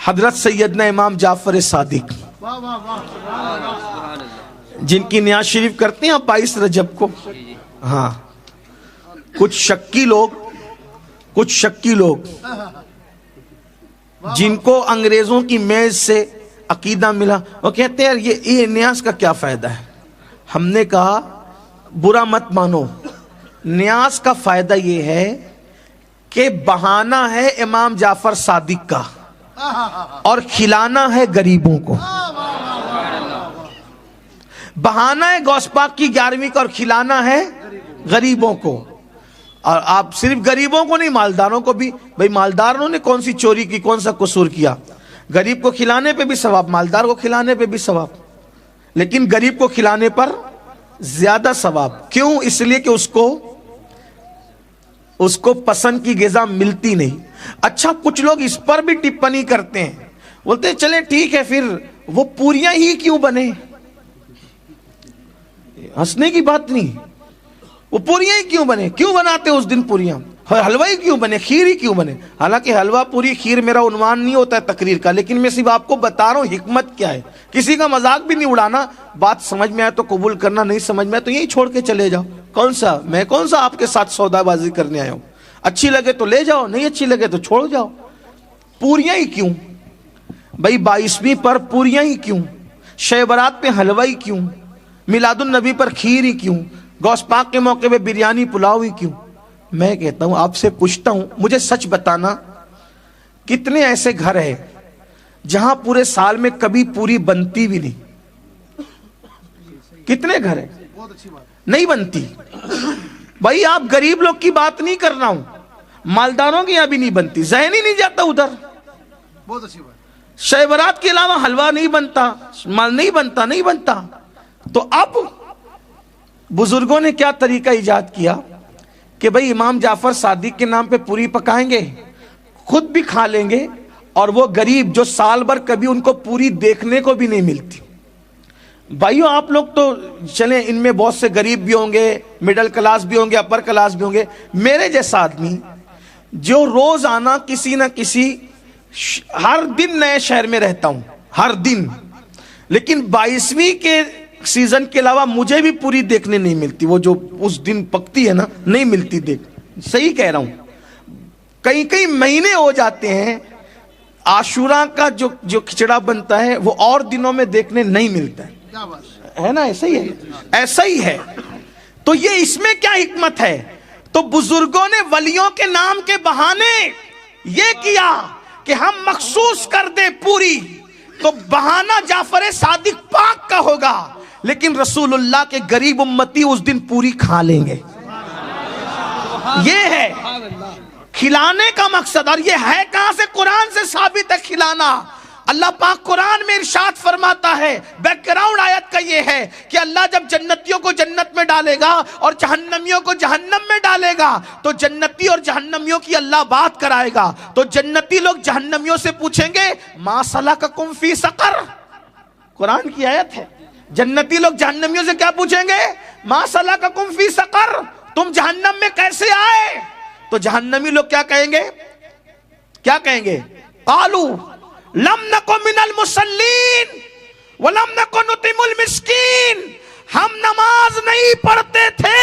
حضرت سیدنا امام جعفر صادق جن کی نیاز شریف کرتے ہیں 22 رجب کو. ہاں کچھ شکی لوگ جن کو انگریزوں کی میز سے عقیدہ ملا وہ کہتے ہیں یہ نیاز کا کیا فائدہ ہے. ہم نے کہا برا مت مانو, نیاز کا فائدہ یہ ہے کہ بہانہ ہے امام جعفر صادق کا اور کھلانا ہے غریبوں کو. بہانہ ہے غوث پاک کی 11ویں کا اور کھلانا ہے غریبوں کو. اور آپ صرف غریبوں کو نہیں, مالداروں کو بھی. بھئی مالداروں نے کون سی چوری کی, کون سا قصور کیا؟ غریب کو کھلانے پہ بھی ثواب, مالدار کو کھلانے پہ بھی ثواب, لیکن غریب کو کھلانے پر زیادہ ثواب. کیوں؟ اس لیے کہ اس کو پسند کی غذا ملتی نہیں. اچھا کچھ لوگ اس پر بھی ٹپنی کرتے ہیں, بولتے ہیں چلے ٹھیک ہے پھر وہ پوریاں ہی کیوں بنے. ہنسنے کی بات نہیں, وہ پوریاں ہی کیوں بنے, کیوں بناتے اس دن پوریاں؟ حلوہ ہی کیوں بنے, کھیر ہی کیوں بنے؟ حالانکہ حلوہ پوری کھیر میرا عنوان نہیں ہوتا ہے تقریر کا, لیکن میں صرف آپ کو بتا رہا ہوں حکمت کیا ہے. کسی کا مذاق بھی نہیں اڑانا, بات سمجھ میں آئے تو قبول کرنا, نہیں سمجھ میں آئے تو یہی چھوڑ کے چلے جاؤ. میں کون سا آپ کے ساتھ سودا بازی کرنے آیا ہوں؟ اچھی لگے تو لے جاؤ, نہیں اچھی لگے تو چھوڑ جاؤ. پوریاں ہی کیوں بھائی؟ 22ویں پر پوریاں ہی کیوں؟ شب برات پہ حلوہ ہی کیوں؟ میلاد النبی پر کھیر ہی کیوں؟ غوث پاک کے موقع پہ بریانی پلاؤ ہی کیوں؟ میں کہتا ہوں, آپ سے پوچھتا ہوں, مجھے سچ بتانا کتنے ایسے گھر ہیں جہاں پورے سال میں کبھی پوری بنتی بھی نہیں؟ کتنے گھر ہیں نہیں بنتی؟ بھائی آپ غریب لوگ کی بات نہیں کر رہا ہوں, مالداروں کی یہاں بھی نہیں بنتی. ذہن ہی نہیں جاتا ادھر. بہت اچھی بات. شب برات کے علاوہ حلوہ نہیں بنتا, مال نہیں بنتا. تو اب بزرگوں نے کیا طریقہ ایجاد کیا کہ بھئی امام جعفر صادق کے نام پہ پوری پکائیں گے, خود بھی کھا لیں گے, اور وہ غریب جو سال بھر کبھی ان کو پوری دیکھنے کو بھی نہیں ملتی. بھائیو آپ لوگ تو چلیں, ان میں بہت سے غریب بھی ہوں گے, مڈل کلاس بھی ہوں گے, اپر کلاس بھی ہوں گے. میرے جیسا آدمی جو روز آنا کسی نہ کسی, ہر دن نئے شہر میں رہتا ہوں, ہر دن, لیکن 22ویں کے سیزن کے علاوہ مجھے بھی پوری دیکھنے نہیں ملتی. وہ جو اس دن پکتی ہے نا, نہیں ملتی دیکھ. صحیح کہہ رہا ہوں. کئی مہینے ہو جاتے ہیں, عاشورہ کا جو کھچڑا بنتا ہے وہ اور دنوں میں دیکھنے نہیں ملتا ہے نا. ایسا ہی ہے, ایسا ہی ہے. تو یہ اس میں کیا حکمت ہے؟ تو بزرگوں نے ولیوں کے نام کے بہانے یہ کیا کہ ہم مخصوص کر دیں پوری, تو بہانہ جعفر صادق پاک کا ہوگا, لیکن رسول اللہ کے غریب امتی اس دن پوری کھا لیں گے. یہ ہے کھلانے کا مقصد. اور یہ ہے کہاں سے؟ قرآن سے ثابت ہے کھلانا. اللہ پاک قرآن میں ارشاد فرماتا ہے, بیک گراؤنڈ آیت کا یہ ہے کہ اللہ جب جنتیوں کو جنت میں ڈالے گا اور جہنمیوں کو جہنم میں ڈالے گا, تو جنتی اور جہنمیوں کی اللہ بات کرائے گا. تو جنتی لوگ جہنمیوں سے پوچھیں گے ما سلککم فی سقر, قرآن کی آیت ہے. جنتی لوگ جہنمیوں سے کیا پوچھیں گے؟ ما سلککم فی سقر, تم جہنم میں کیسے آئے؟ تو جہنمی لوگ کیا کہیں گے؟ کیا کہیں گے؟ قالو لم نکو من المصلین ولم نکو نطعم المسکین, ہم نماز نہیں پڑھتے تھے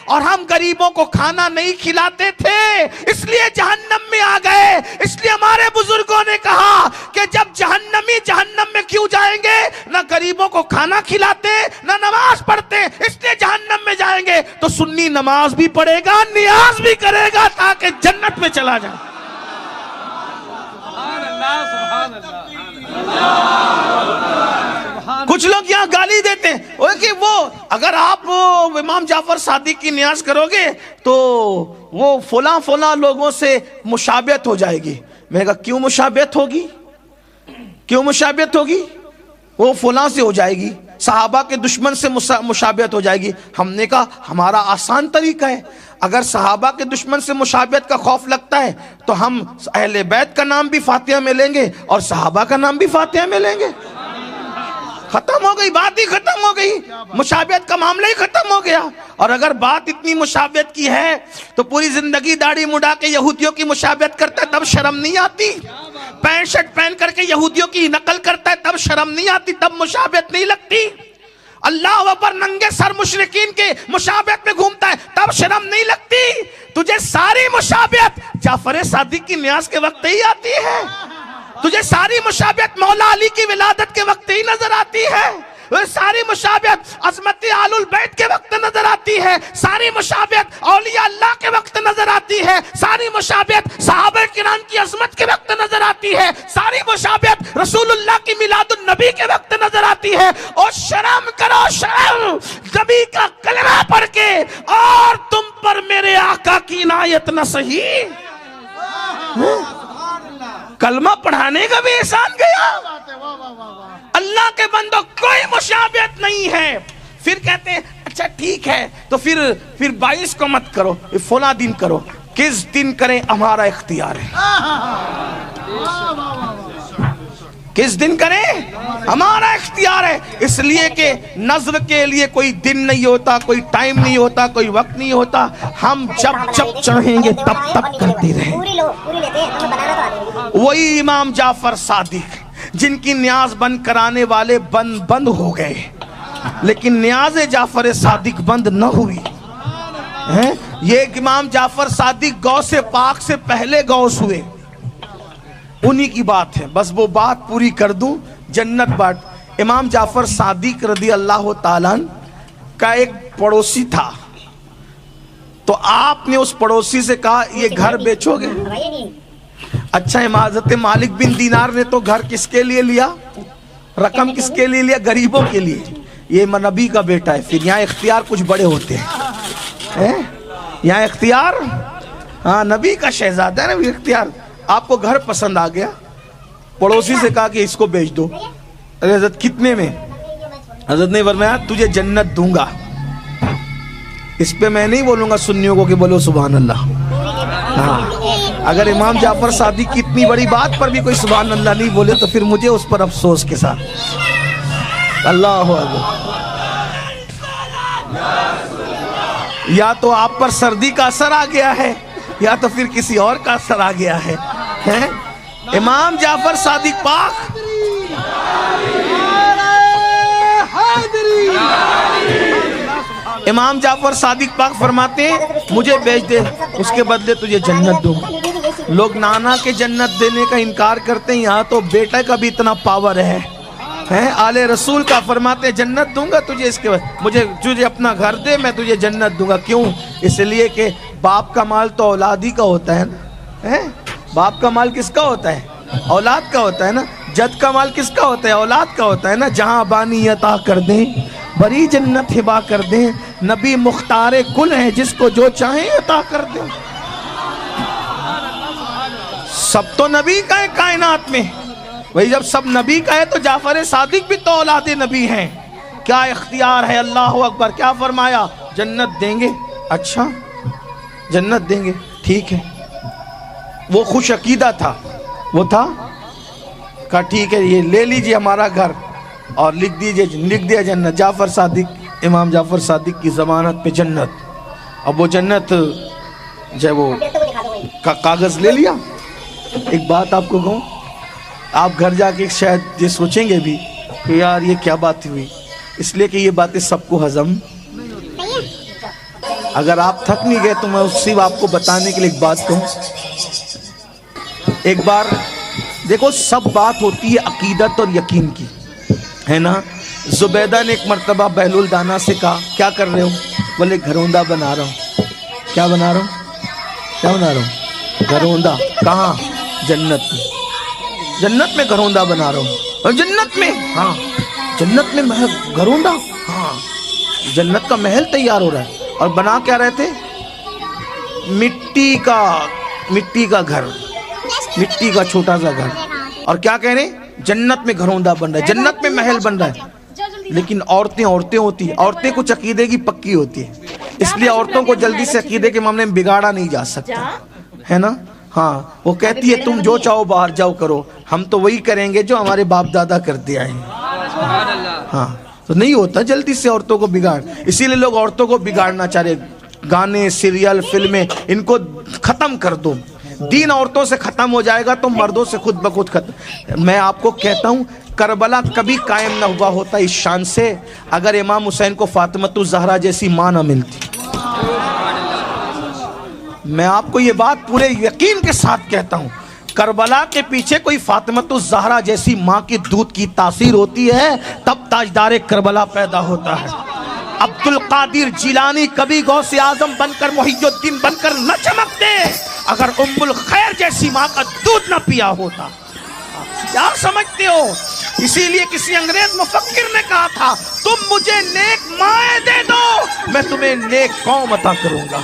اور ہم غریبوں کو کھانا نہیں کھلاتے تھے, اس لیے جہنم میں آ گئے. اس لیے ہمارے بزرگوں نے کہا کہ جب جہنمی جہنم میں کیوں جائیں گے؟ نہ غریبوں کو کھانا کھلاتے نہ نماز پڑھتے, اس لیے جہنم میں جائیں گے. تو سنی نماز بھی پڑھے گا, نیاز بھی کرے گا, تاکہ جنت میں چلا جائے. کچھ لوگ یہاں گالی دیتے ہیں کہ وہ اگر آپ امام جعفر صادق کی نیاز کرو گے تو وہ فلاں لوگوں سے مشابہت ہو جائے گی. میں نے کہا کیوں مشابہت ہوگی؟ کیوں مشابہت ہوگی؟ وہ فلاں سے ہو جائے گی, صحابہ کے دشمن سے مشابہت ہو جائے گی. ہم نے کہا ہمارا آسان طریقہ ہے, اگر صحابہ کے دشمن سے مشابہت کا خوف لگتا ہے تو ہم اہل بیت کا نام بھی فاتحہ میں لیں گے اور صحابہ کا نام بھی فاتحہ میں لیں گے. ختم ہو گئی, بات ہی ختم ہو گئی, مشابہت کا معاملہ ہی ختم ہو گیا. اور اگر بات اتنی مشابہت کی ہے تو پوری زندگی داڑھی مڈا کے یہودیوں کی مشابہت کرتا ہے, تب شرم نہیں آتی؟ پینٹ شرٹ پہن کر کے یہودیوں کی نقل کرتا ہے تب شرم نہیں آتی، تب مشابہت نہیں لگتی؟ اللہ اکبر، ننگے سر مشرکین کے مشابہت میں گھومتا ہے تب شرم نہیں لگتی؟ تجھے ساری مشابہت جعفر صادق کی نیاز کے وقت ہی آتی ہے؟ تجھے ساری مشابہت مولا علی کی ولادت کے وقت ہی نظر آتی ہے؟ ساری مشابہت عظمت آل البیت کے وقت نظر آتی ہے؟ ساری مشابہت اولیاء اللہ کے وقت نظر آتی ہے؟ ساری مشابہت صحابہ کرام کی عظمت کے وقت نظر آتی ہے؟ ساری مشابہت رسول اللہ کی میلاد النبی کے وقت نظر آتی ہے؟ اور شرم کرو شرم، نبی کا کلمہ پڑھ کے اور تم پر میرے آقا کی عنایت نہ سہی؟ کلمہ پڑھانے کا بھی احسان گیا؟ اللہ کے بندوں کوئی مشابہت نہیں ہے۔ پھر کہتے ہیں اچھا ٹھیک ہے تو پھر 22 کو مت کرو، فلاں دن کرو۔ کس دن کریں ہمارا اختیار ہے، کس دن کریں ہمارا اختیار ہے، اس لیے کہ نظر کے لیے کوئی دن نہیں ہوتا، کوئی ٹائم نہیں ہوتا، کوئی وقت نہیں ہوتا۔ ہم جب چاہیں گے تب تک کرتے رہیں۔ وہی امام جعفر صادق جن کی نیاز بند کرانے والے بند ہو گئے، لیکن نیاز جعفر صادق بند نہ ہوئی۔ یہ امام جعفر صادق غوث پاک سے پہلے غوث ہوئے، انہی کی بات ہے، بس وہ بات پوری کر دوں۔ جنت بانٹ، امام جعفر صادق رضی اللہ تعالیٰ کا ایک پڑوسی تھا، تو آپ نے اس پڑوسی سے کہا یہ گھر بیچو گے؟ اچھا، حضرت مالک بن دینار نے تو گھر کس کے لیے لیا؟ رقم کس کے لیے لیا؟ غریبوں کے لیے۔ یہ نبی کا بیٹا ہے، پھر یہاں اختیار کچھ بڑے ہوتے ہیں، یہاں اختیار، ہاں نبی کا شہزادہ ہے نا اختیار۔ آپ کو گھر پسند آ گیا، پڑوسی سے کہا کہ اس کو بیچ دو۔ ارے حضرت کتنے میں؟ حضرت نے فرمایا تجھے جنت دوں گا۔ اس پہ میں نہیں بولوں گا سنیوں کو کہ بولو سبحان اللہ۔ ہاں، اگر امام جعفر صادق کی اتنی بڑی بات پر بھی کوئی سبحان اللہ نہیں بولے تو پھر مجھے اس پر افسوس کے ساتھ۔ اللہ اکبر۔ یا تو آپ پر سردی کا اثر آ گیا ہے یا تو پھر کسی اور کا اثر آ گیا ہے۔ امام جعفر صادق پاک امام جعفر صادق پاک فرماتے ہیں مجھے بیچ دے، اس کے بدلے تجھے جنت دوں گا۔ لوگ نانا کے جنت دینے کا انکار کرتے ہیں، یہاں تو بیٹے کا بھی اتنا پاور ہے۔ آل رسول کا فرماتے ہیں جنت دوں گا تجھے، اس کے بعد تجھے اپنا گھر دے، میں تجھے جنت دوں گا۔ کیوں؟ اس لیے کہ باپ کا مال تو اولاد ہی کا ہوتا ہے نا۔ باپ کا مال کس کا ہوتا ہے؟ اولاد کا ہوتا ہے نا۔ جد کا مال کس کا ہوتا ہے؟ اولاد کا ہوتا ہے نا۔ جہاں بانی عطا کر دیں، بڑی جنت ہبا کر دیں، نبی مختار کل ہے، جس کو جو چاہیں عطا کر دیں۔ سب تو نبی کا ہے کائنات میں، وہی جب سب نبی کا ہے تو جعفر صادق بھی تو اولاد نبی ہیں۔ کیا اختیار ہے، اللہ اکبر۔ کیا فرمایا؟ جنت دیں گے۔ اچھا جنت دیں گے، ٹھیک ہے۔ وہ خوش عقیدہ تھا، وہ تھا کہا ٹھیک ہے یہ لے لیجئے ہمارا گھر اور لکھ دیا جنت۔ جعفر صادق، امام جعفر صادق کی ضمانت پہ جنت۔ اب وہ جنت جو وہ کاغذ لے لیا۔ ایک بات آپ کو کہوں، آپ گھر جا کے شاید یہ سوچیں گے بھی کہ یار یہ کیا بات ہوئی، اس لیے کہ یہ باتیں سب کو ہضم۔ اگر آپ تھک نہیں گئے تو میں صرف آپ کو بتانے کے لیے ایک بات کہوں۔ ایک بار دیکھو، سب بات ہوتی ہے عقیدت اور یقین کی، ہے نا۔ زبیدہ نے ایک مرتبہ بہلول دانا سے کہا کیا کر رہے ہو؟ بولے گھروندہ بنا رہا ہوں۔ کیا بنا رہا ہوں؟ کیا بنا رہا ہوں؟ گھروندہ۔ کہاں؟ جنت میں۔ جنت میں گھروندہ بنا رہا ہوں۔ اور جنت میں؟ ہاں جنت میں محل گھروندہ، ہاں جنت کا محل تیار ہو رہا ہے۔ اور بنا کیا رہے تھے؟ مٹی کا گھر، مٹی کا چھوٹا سا گھر۔ اور کیا کہہ رہے ہیں؟ جنت میں گھروندہ بن رہا ہے، جنت میں محل بن رہا ہے۔ لیکن عورتیں ہوتی ہیں، عورتیں کچھ عقیدے کی پکی ہوتی ہیں، اس لیے عورتوں کو جلدی سے عقیدے کے معاملے میں بگاڑا نہیں جا سکتا، ہے نا۔ ہاں وہ کہتی ہے تم جو چاہو باہر جاؤ کرو، ہم تو وہی کریں گے جو ہمارے باپ دادا کرتے آئے ہیں۔ ہاں تو نہیں ہوتا جلدی سے عورتوں کو بگاڑ، اسی لیے لوگ عورتوں کو بگاڑنا چاہ رہے۔ گانے، سیریل، فلمیں، ان کو ختم کر دو۔ دین عورتوں سے ختم ہو جائے گا تو مردوں سے خود بخود ختم. میں آپ کو کہتا ہوں کربلا کبھی قائم نہ ہوا ہوتا اس شان سے اگر امام حسین کو فاطمۃ الزہرا جیسی ماں نہ ملتی. میں آپ کو یہ بات پورے یقین کے ساتھ کہتا ہوں, کربلا کے پیچھے کوئی فاطمۃ الزہرا جیسی ماں کی دودھ کی تاثیر ہوتی ہے تب تاجدار کربلا پیدا ہوتا ہے. عبد القادر جیلانی کبھی غوث اعظم بن کر محی الدین بن کر نہ چمکتے اگر ام الخیر جیسی ماں کا دودھ نہ پیا ہوتا. کیا سمجھتے ہو؟ اسی لیے کسی انگریز مفکر نے کہا تھا تم مجھے نیک مائیں دے دو میں تمہیں نیک قوم عطا کروں گا.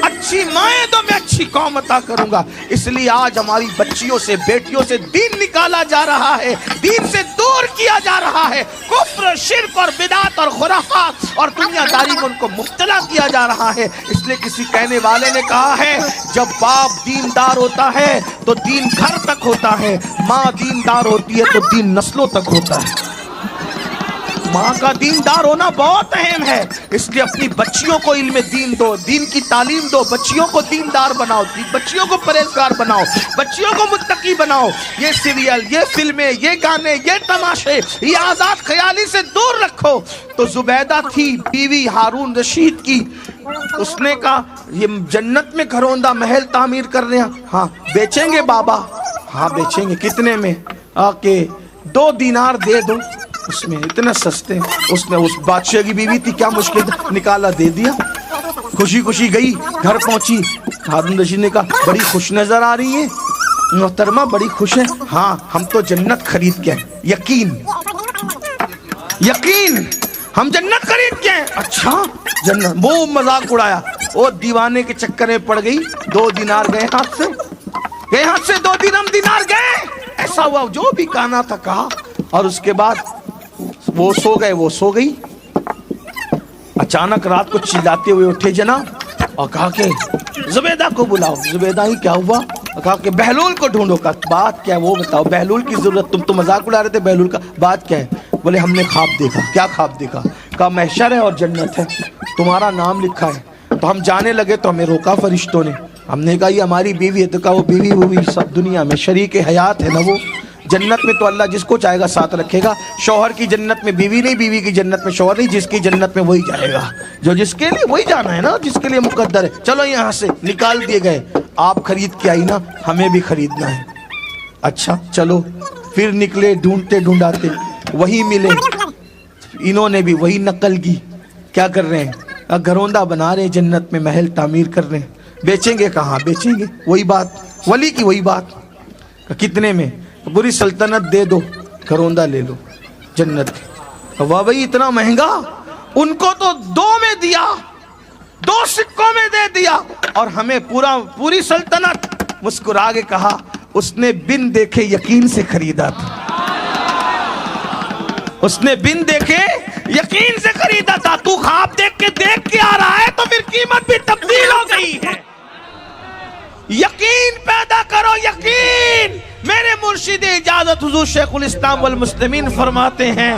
اچھی مائیں دو میں اچھی قوم عطا کروں گا. اس لیے آج ہماری بچیوں سے بیٹیوں سے دین نکالا جا رہا ہے, دین سے دور کیا جا رہا ہے, کفر شرک اور بدعت اور خرافات اور دنیا داری میں ان کو مبتلا کیا جا رہا ہے. اس لیے کسی کہنے والے نے کہا ہے جب باپ دیندار ہوتا ہے تو دین گھر تک ہوتا ہے, ماں دیندار ہوتی ہے تو دین نسلوں تک ہوتا ہے. ماں کا دیندار ہونا بہت اہم ہے. اس لیے اپنی بچیوں کو علم دین دو, دین کی تعلیم دو, بچیوں کو دیندار بناؤ, بچیوں کو پرہیزگار بناؤ, بچیوں کو متقی بناؤ. یہ سیریل, یہ فلمیں, یہ گانے, یہ تماشے, یہ آزاد خیالی سے دور رکھو. تو زبیدہ تھی بیوی ہارون رشید کی, اس نے کہا یہ جنت میں گھروندہ محل تعمیر کر رہے ہیں. ہاں بیچیں گے بابا؟ ہاں بیچیں گے. کتنے میں؟ آکے 2 دینار دے دو. اس میں اتنے سستے. اس نے اس بادشاہ کی بیوی تھی, کیا مشکل تھا, نکالا دے دیا. خوشی خوشی گئی, گھر پہنچی. ہارون رشید نے کہا بڑی خوش نظر آ رہی ہے محترمہ, بڑی خوش ہے. ہاں ہم تو جنت خرید کے ہیں. یقین یقین ہم جنت خرید کے ہیں. اچھا جنت, وہ مذاق اڑایا. وہ دیوانے کے چکر میں پڑ گئی. 2 دینار گئے ہاتھ سے, گئے ہاتھ سے 2 دینار گئے. ایسا ہوا جو بھی کہنا تھا کہا, اور اس کے بعد وہ سو گئے, وہ سو گئی. اچانک رات کو چلاتے ہوئے اٹھے جناب اور کہا کہ زبیدہ کو بلاؤ. زبیدہ ہی کیا ہوا؟ کہا کہ بہلول کو ڈھونڈو. کا بات کیا ہے وہ بتاؤ, بہلول کی ضرورت, تم تو مذاق اڑا رہے تھے بہلول کا, بات کیا ہے؟ بولے ہم نے خواب دیکھا. کیا خواب دیکھا؟ کہا محشر ہے اور جنت ہے, تمہارا نام لکھا ہے. تو ہم جانے لگے تو ہمیں روکا فرشتوں نے. ہم نے کہا یہ ہماری بیوی ہے. تو کہا وہ بیوی سب دنیا میں شریک حیات ہے نا, وہ جنت میں تو اللہ جس کو چاہے گا ساتھ رکھے گا. شوہر کی جنت میں بیوی نہیں, بیوی کی جنت میں شوہر نہیں, جس کی جنت میں وہی جائے گا, جو جس کے لیے وہی جانا ہے نا, جس کے لیے مقدر ہے. چلو یہاں سے نکال دیے گئے. آپ خرید کے آئی نا, ہمیں بھی خریدنا ہے. اچھا چلو. پھر نکلے ڈھونڈتے ڈھونڈاتے, وہی ملے. انہوں نے بھی وہی نقل کی. کیا کر رہے ہیں؟ گھروندہ بنا رہے ہیں, جنت میں محل تعمیر کر رہے ہیں. بیچیں گے؟ کہاں بیچیں گے, وہی بات ولی کی وہی بات. کتنے میں؟ پوری سلطنت دے دو, گھروندہ لے لو جنت کے. واہ بھائی اتنا مہنگا. ان کو تو 2 میں دیا, 2 سکوں میں دے دیا, اور ہمیں پوری سلطنت. مسکرا کے کہا اس نے بن دیکھے یقین سے خریدا تھا. اس نے بن دیکھے یقین سے خریدا تھا. تو خواب دیکھ کے آ رہا ہے تو پھر قیمت بھی تبدیل ہو گئی ہے. یقین پیدا کرو, یقین. میرے مرشد اجازت حضور شیخ الاسلام والمسلمین فرماتے ہیں